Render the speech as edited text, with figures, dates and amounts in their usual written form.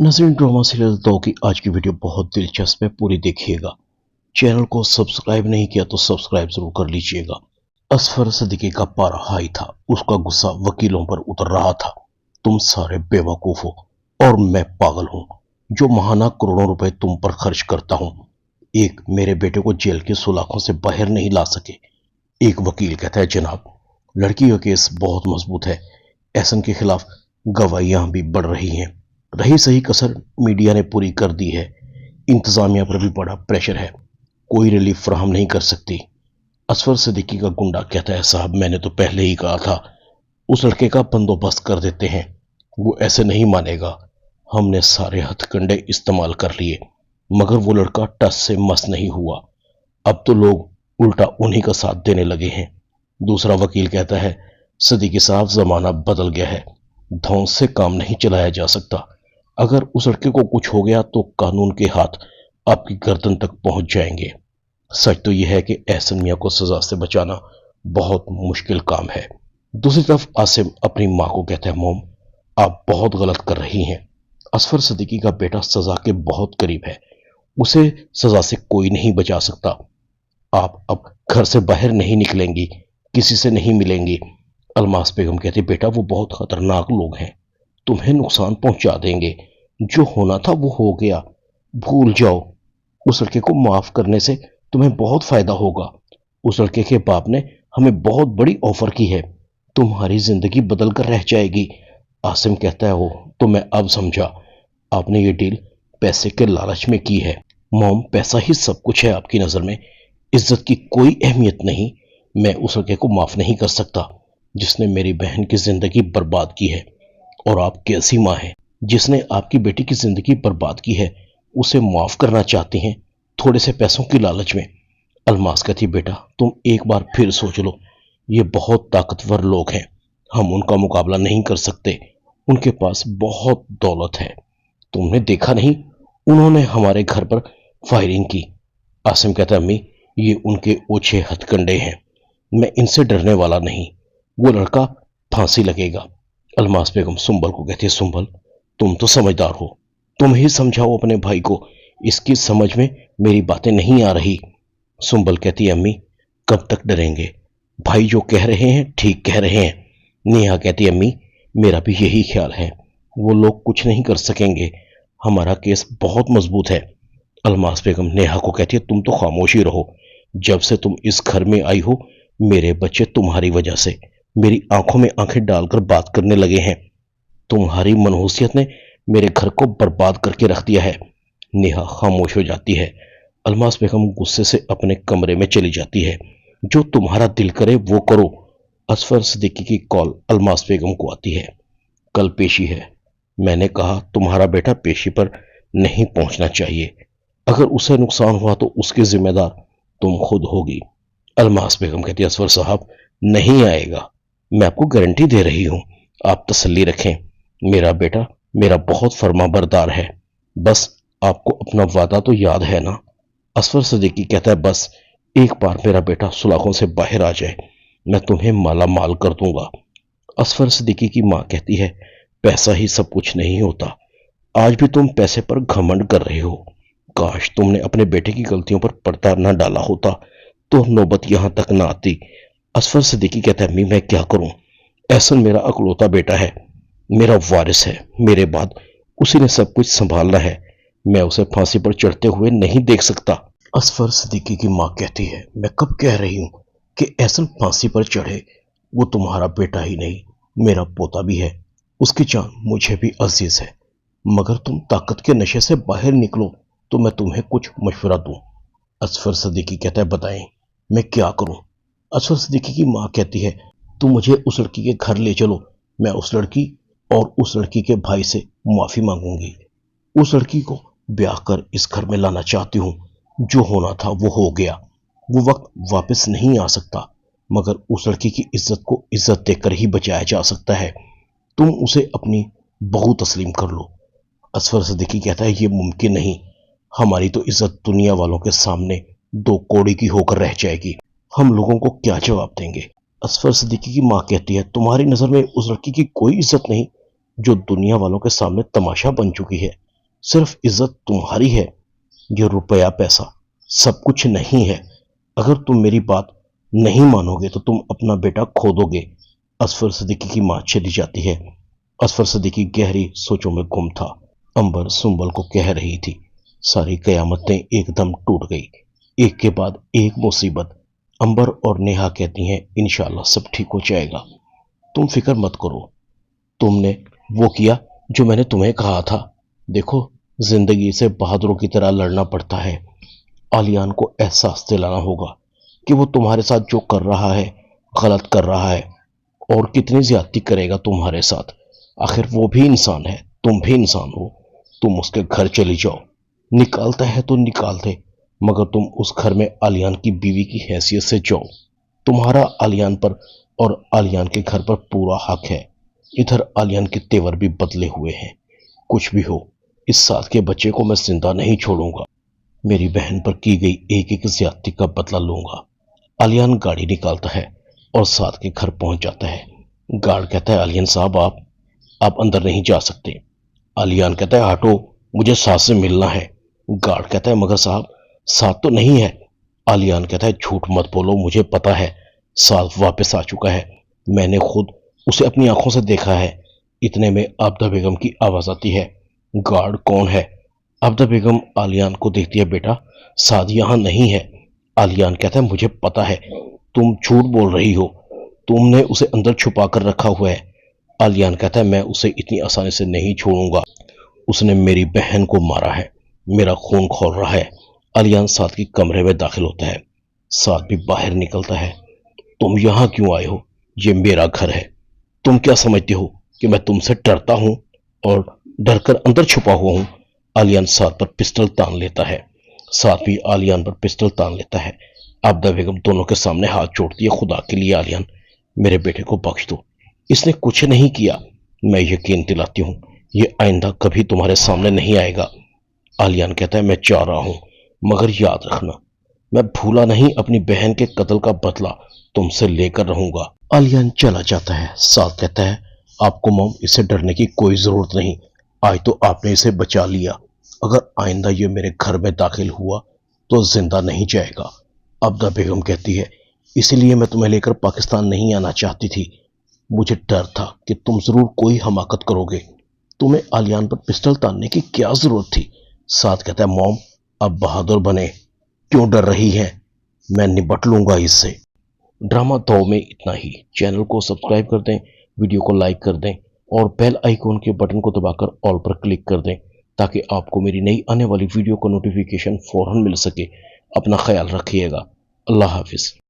नज़रीन, drama serial 2 की आज की वीडियो बहुत दिलचस्प है, पूरी देखिएगा। चैनल को सब्सक्राइब नहीं किया तो सब्सक्राइब जरूर कर लीजिएगा। असफर सिद्दीकी का पारा हाई था, उसका गुस्सा वकीलों पर उतर रहा था। तुम सारे बेवकूफ हो और मैं पागल हूँ जो महाना करोड़ों रुपए तुम पर खर्च करता हूँ। एक मेरे बेटे को जेल के सुलाखों से बाहर नहीं ला सके। एक वकील कहता है, जनाब लड़की का केस बहुत मजबूत है, एहसन के खिलाफ गवाहियां भी बढ़ रही हैं। रही सही कसर मीडिया ने पूरी कर दी है। इंतजामिया पर भी बड़ा प्रेशर है, कोई रिलीफ फराहम नहीं कर सकती। असफर सिद्दीकी का गुंडा कहता है, साहब मैंने तो पहले ही कहा था उस लड़के का बंदोबस्त कर देते हैं, वो ऐसे नहीं मानेगा। हमने सारे हथकंडे इस्तेमाल कर लिए मगर वो लड़का टस से मस नहीं हुआ। अब तो लोग उल्टा उन्हीं का साथ देने लगे हैं। दूसरा वकील कहता है, सिद्दीकी साहब जमाना बदल गया है, धौंस से काम नहीं चलाया जा सकता। अगर उस लड़के को कुछ हो गया तो कानून के हाथ आपकी गर्दन तक पहुंच जाएंगे। सच तो यह है कि एहसन मियां को सजा से बचाना बहुत मुश्किल काम है। दूसरी तरफ आसिम अपनी मां को कहता है, मोम आप बहुत गलत कर रही हैं। असफर सिद्दीकी का बेटा सजा के बहुत करीब है, उसे सजा से कोई नहीं बचा सकता। आप अब घर से बाहर नहीं निकलेंगी, किसी से नहीं मिलेंगी। अलमास बेगम कहती, बेटा वो बहुत खतरनाक लोग हैं, तुम्हें नुकसान पहुंचा देंगे। जो होना था वो हो गया, भूल जाओ। उस लड़के को माफ करने से तुम्हें बहुत फायदा होगा। उस लड़के के बाप ने हमें बहुत बड़ी ऑफर की है, तुम्हारी जिंदगी बदल कर रह जाएगी। आसिम कहता है, हो तो मैं अब समझा, आपने ये डील पैसे के लालच में की है। मॉम पैसा ही सब कुछ है आपकी नजर में, इज्जत की कोई अहमियत नहीं। मैं उस लड़के को माफ नहीं कर सकता जिसने मेरी बहन की जिंदगी बर्बाद की है। और आप कैसी माँ हैं जिसने आपकी बेटी की जिंदगी बर्बाद की है, उसे माफ करना चाहती हैं थोड़े से पैसों की लालच में। अलमास कहती, बेटा तुम एक बार फिर सोच लो, ये बहुत ताकतवर लोग हैं, हम उनका मुकाबला नहीं कर सकते। उनके पास बहुत दौलत है, तुमने देखा नहीं उन्होंने हमारे घर पर फायरिंग की। आसिम कहता, अम्मी ये उनके ओछे हथकंडे हैं, मैं इनसे डरने वाला नहीं, वो लड़का फांसी लगेगा। अलमास बेगम सुंबल को कहती है, सुंबल तुम तो समझदार हो, तुम ही समझाओ अपने भाई को, इसकी समझ में मेरी बातें नहीं आ रही। सुंबल कहती है, अम्मी कब तक डरेंगे, भाई जो कह रहे हैं ठीक कह रहे हैं। नेहा कहती है, अम्मी मेरा भी यही ख्याल है, वो लोग कुछ नहीं कर सकेंगे, हमारा केस बहुत मजबूत है। अलमास बेगम नेहा को कहती है, तुम तो खामोशी रहो, जब से तुम इस घर में आई हो मेरे बच्चे तुम्हारी वजह से मेरी आंखों में आंखें डालकर बात करने लगे हैं। तुम्हारी मनहूसियत ने मेरे घर को बर्बाद करके रख दिया है। नेहा खामोश हो जाती है। अलमास बेगम गुस्से से अपने कमरे में चली जाती है। जो तुम्हारा दिल करे वो करो। असफर सिद्दीकी की कॉल अलमास बेगम को आती है। कल पेशी है, मैंने कहा तुम्हारा बेटा पेशी पर नहीं पहुंचना चाहिए, अगर उसे नुकसान हुआ तो उसकी जिम्मेदार तुम खुद होगी। अलमास बेगम कहती है, असफर साहब नहीं आएगा, मैं आपको गारंटी दे रही हूं, आप तसल्ली रखें, मेरा बेटा मेरा बहुत फर्माबरदार है, बस आपको अपना वादा तो याद है ना। असफर सिद्दीकी कहता है, बस एक बार मेरा बेटा सुलाखों से बाहर आ जाए, मैं तुम्हें माला माल कर दूंगा। असफर सिद्दीकी की मां कहती है, पैसा ही सब कुछ नहीं होता, आज भी तुम पैसे पर घमंड कर रहे हो, काश तुमने अपने बेटे की गलतियों पर पर्दा न डाला होता तो नौबत यहां तक ना आती। असफर सिद्दीकी कहता है, अम्मी मैं क्या करूं, एहसन मेरा अकलौता बेटा है, मेरा वारिस है, मेरे बाद उसी ने सब कुछ संभालना है, मैं उसे फांसी पर चढ़ते हुए नहीं देख सकता। असफर सिद्दीकी की मां कहती है, मैं कब कह रही हूं कि एहसन फांसी पर चढ़े, वो तुम्हारा बेटा ही नहीं मेरा पोता भी है, उसकी जान मुझे भी अजीज है, मगर तुम ताकत के नशे से बाहर निकलो तो मैं तुम्हें कुछ मशवरा दूं। असफर सिद्दीकी कहता है, बताएं मैं क्या करूं। असफर सिद्दीकी की मां कहती है, तुम मुझे उस लड़की के घर ले चलो, मैं उस लड़की और उस लड़की के भाई से माफी मांगूंगी, उस लड़की को ब्याह कर इस घर में लाना चाहती हूं, जो होना था वो हो गया, वो वक्त वापस नहीं आ सकता, मगर उस लड़की की इज्जत को इज्जत देकर ही बचाया जा सकता है, तुम उसे अपनी बहू तस्लीम कर लो। असफर सिद्दीकी कहता है, ये मुमकिन नहीं, हमारी तो इज्जत दुनिया वालों के सामने दो कौड़ी की होकर रह जाएगी, हम लोगों को क्या जवाब देंगे। असफर सिद्दीकी की मां कहती है, तुम्हारी नजर में उस लड़की की कोई इज्जत नहीं जो दुनिया वालों के सामने तमाशा बन चुकी है, صرف عزت تمہاری ہے، یہ روپیہ پیسہ سب کچھ نہیں ہے۔ اگر تم میری بات نہیں مانو گے تو تم اپنا بیٹا کھو دو گے۔ اصفر صدیقی کی ماں چلی جاتی ہے۔ اصفر صدیقی گہری سوچوں میں گم تھا۔ امبر سنبل کو کہہ رہی تھی، ساری قیامتیں ایک دم ٹوٹ گئی، ایک کے بعد ایک مصیبت۔ امبر اور نیہا کہتی ہیں انشاءاللہ سب ٹھیک ہو جائے گا، تم فکر مت کرو۔ تم نے وہ کیا جو میں نے تمہیں کہا تھا۔ دیکھو، زندگی سے بہادروں کی طرح لڑنا پڑتا ہے۔ آلیان کو احساس دلانا ہوگا کہ وہ تمہارے ساتھ جو کر رہا ہے غلط کر رہا ہے، اور کتنی زیادتی کرے گا تمہارے ساتھ۔ آخر وہ بھی انسان ہے، تم بھی انسان ہو۔ تم اس کے گھر چلی جاؤ، نکالتا ہے تو نکال دے، مگر تم اس گھر میں آلیان کی بیوی کی حیثیت سے جاؤ۔ تمہارا آلیان پر اور آلیان کے گھر پر پورا حق ہے۔ ادھر آلیان کے تیور بھی بدلے ہوئے ہیں۔ کچھ بھی ہو، اس ساتھ کے بچے کو میں زندہ نہیں چھوڑوں گا۔ میری بہن پر کی گئی ایک ایک زیادتی کا بدلہ لوں گا۔ آلیان گاڑی نکالتا ہے اور ساتھ کے گھر پہنچ جاتا ہے۔ گارڈ کہتا ہے آلیان صاحب آپ اندر نہیں جا سکتے۔ آلیان کہتا ہے ہٹو، مجھے ساتھ سے ملنا ہے۔ گارڈ کہتا ہے مگر صاحب ساتھ تو نہیں ہے۔ آلیان کہتا ہے جھوٹ مت بولو، مجھے پتا ہے ساتھ واپس آ چکا ہے، میں نے خود اسے اپنی آنکھوں سے دیکھا ہے۔ اتنے میں عابدہ بیگم کی آواز آتی ہے۔ گارڈ کون ہے؟ عابدہ بیگم آلیان کو دیکھتی ہے، بیٹا سعد یہاں نہیں ہے۔ آلیان کہتا ہے مجھے پتا ہے تم جھوٹ بول رہی ہو، تم نے اسے اندر چھپا کر رکھا ہوا ہے۔ آلیان کہتا ہے میں اسے اتنی آسانی سے نہیں چھوڑوں گا، اس نے میری بہن کو مارا ہے، میرا خون کھول رہا ہے۔ آلیان سعد کے کمرے میں داخل ہوتا ہے۔ سعد بھی باہر نکلتا ہے۔ تم یہاں کیوں آئے ہو؟ یہ میرا گھر ہے۔ تم کیا سمجھتے ہو کہ میں تم سے ڈرتا ہوں اور ڈر کر اندر چھپا ہوا ہوں؟ آلیان سعد پر پسٹل تان لیتا ہے۔ سعد بھی آلیان پر پسٹل تان لیتا ہے۔ عابدہ بیگم دونوں کے سامنے ہاتھ جوڑتی ہے، خدا کے لیے آلیان میرے بیٹے کو بخش دو، اس نے کچھ نہیں کیا۔ میں یقین دلاتی ہوں یہ آئندہ کبھی تمہارے سامنے نہیں آئے گا۔ آلیان کہتا ہے میں چاہ رہا ہوں، مگر یاد رکھنا میں بھولا نہیں اپنی بہن کے قتل کا بدلہ تم سے لے کر رہوں گا۔ آلیان چلا جاتا ہے۔ سعد کہتا ہے آپ کو موم اس سے ڈرنے کی کوئی ضرورت نہیں، آج تو آپ نے اسے بچا لیا، اگر آئندہ یہ میرے گھر میں داخل ہوا تو زندہ نہیں جائے گا۔ عابدہ بیگم کہتی ہے اسی لیے میں تمہیں لے کر پاکستان نہیں آنا چاہتی تھی، مجھے ڈر تھا کہ تم ضرور کوئی حماقت کرو گے، تمہیں آلیان پر پسٹل تاننے کی کیا ضرورت تھی؟ سعد کہتا ہے موم اب بہادر بنے، کیوں ڈر رہی ہیں، میں نبٹ لوں گا اس سے۔ ڈرامہ دو میں اتنا ہی۔ چینل کو سبسکرائب کر دیں، ویڈیو کو لائک کر دیں اور بیل آئیکن کے بٹن کو دبا کر آل پر کلک کر دیں تاکہ آپ کو میری نئی آنے والی ویڈیو کا نوٹیفیکیشن فوراً مل سکے۔ اپنا خیال رکھیے گا۔ اللہ حافظ۔